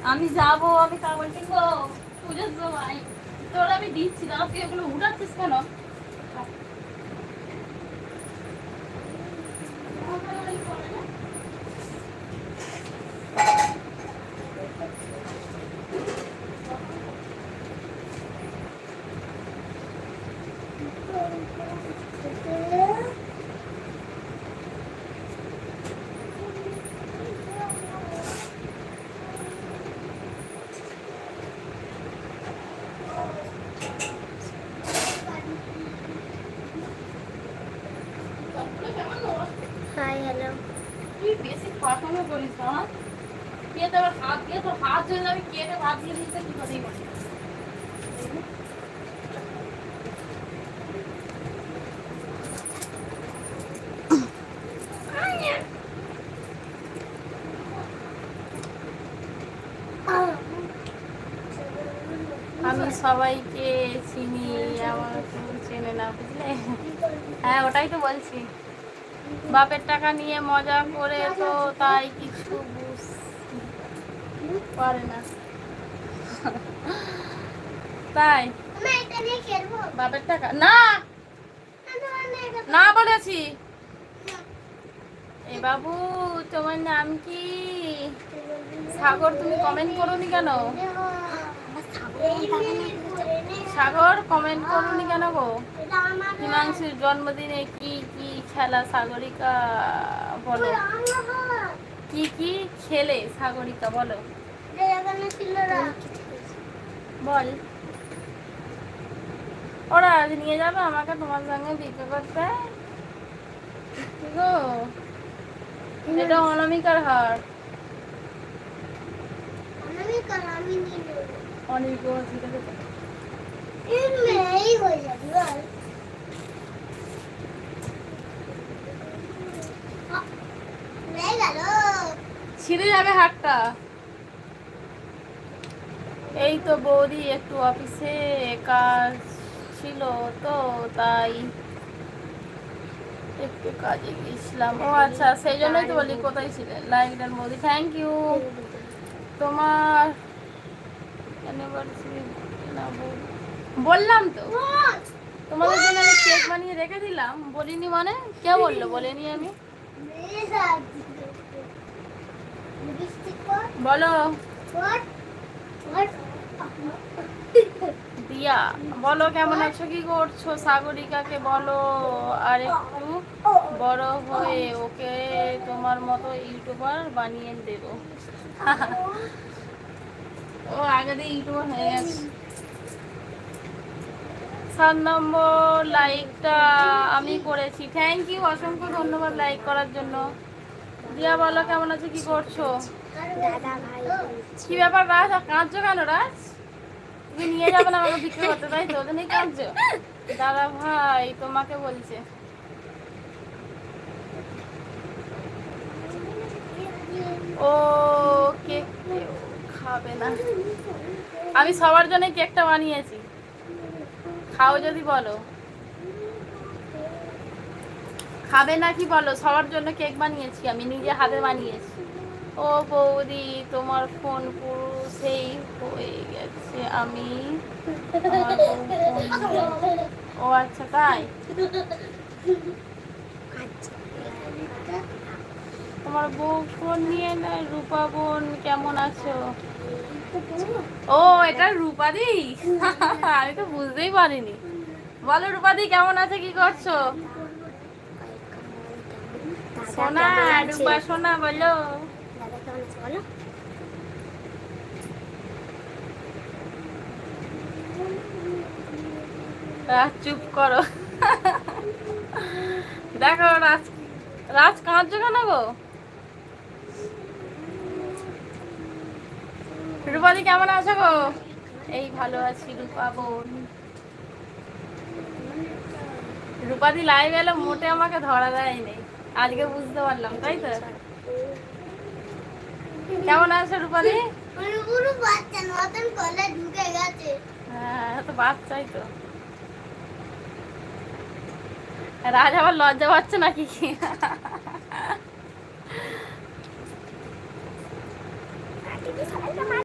আমি যাবো, আমি কাগজ কিনবো পুজোর সময়। তোর আমি দিচ্ছি না, তুই এগুলো উঠাচ্ছিস কেন? Hi hello. তুই বেশি পাঠানো করিস না। কে তো আবার হাত দিয়ে, তোর হাত ধরে যাবে, কে তো হাত দিয়ে দিচ্ছে কি কথাই বলি। আমি সবাইকে চিনি, আমার কেউ চেনে না, বুঝলে? হ্যাঁ, ওটাই তো বলছি। বাপের টাকা নিয়ে মজা করে তো তাই কিছু বুঝতে পারে না। তাই বাপের টাকা না, না বলেছি। এ বাবু, তোমার নাম কি? সাগর, তুমি কমেন্ট করোনি কেন? সাগর কমেন্ট করোনি কেন গো? হিমাংশুর জন্মদিনে কি কি খেলা সাগরিকা বলো? কি কি খেলে সাগরিকা বলো? বল। ওরা আজ নিয়ে যাবে আমাকে তোমার সঙ্গে বিক্রি করতে গো। এটা অনামিকার হার। অনেক ছিঁড়ে যাবে হাতটা। এই তো বৌদি একটু অফিসে কাজ ছিল তো তাই একটু কাজে গিয়েছিলাম। ও আচ্ছা, সেই জন্যই তো বলি কোথায় ছিলেন। লাইক ডান বৌদি, থ্যাংক ইউ। তোমার অ্যানিভার্সারি না বললাম তো, তোমাদের জন্য আমি কেক বানিয়ে রেখে দিলাম। বলিনি মানে? কে বললো বলিনি আমি? বলো দিয়া, বলো কেমন আছো, কি করছো? সাগরিকাকে বলো আর একটু বড় হয়ে ওকে তোমার মতো ইউটিউবার বানিয়ে দেবো। ও আগে দিয়ে ইউটিউবার হয়ে গেছে। 7 নম্বর লাইকটা আমি করেছি, থ্যাংক ইউ, অসংখ্য ধন্যবাদ লাইক করার জন্য। দিয়া বলো কেমন আছো, কি করছো? কি ব্যাপার রাজ, কাঁদছো কেন রাজ? তুমি নিয়ে যাবে না আমাকে বিক্রি করতে, তাই তো? ওদের কাঁদছো? দাদা ভাই তোমাকে বলছে। ও কেক খাবে না, আমি সবার জন্য কেকটা বানিয়েছি, খাও যদি বলো। খাবে না কি বলো? সবার জন্য কেক বানিয়েছি, আমি নিজে হাতে বানিয়েছি। ও বৌদি তোমার ফোন পুরো সেই হয়ে গেছে, আমি ও আচ্ছা তাই। তোমার বউ ফোন নিয়ে নেয়। রূপা বোন কেমন আছো? ও এটা রূপাদি, আমি তো বুঝতেই পারিনি। বলো রূপাদি কেমন আছে, কি করছো? সোনা, রূপা সোনা বলো। চুপ করো। দেখো রাজ, রাজ কাঁদছো কেন গো? রূপাদি কেমন আছো গো? এই ভালো আছি রূপা বোন। রূপাদি লাইভ এলো, মোটে আমাকে ধরা দেয়নি, আজকে বুঝতে পারলাম, তাই তো? কেমন আছো রূপাদি? হ্যাঁ তো বাচ্চাই তো। রাজ আবার লজ্জা পাচ্ছে নাকি?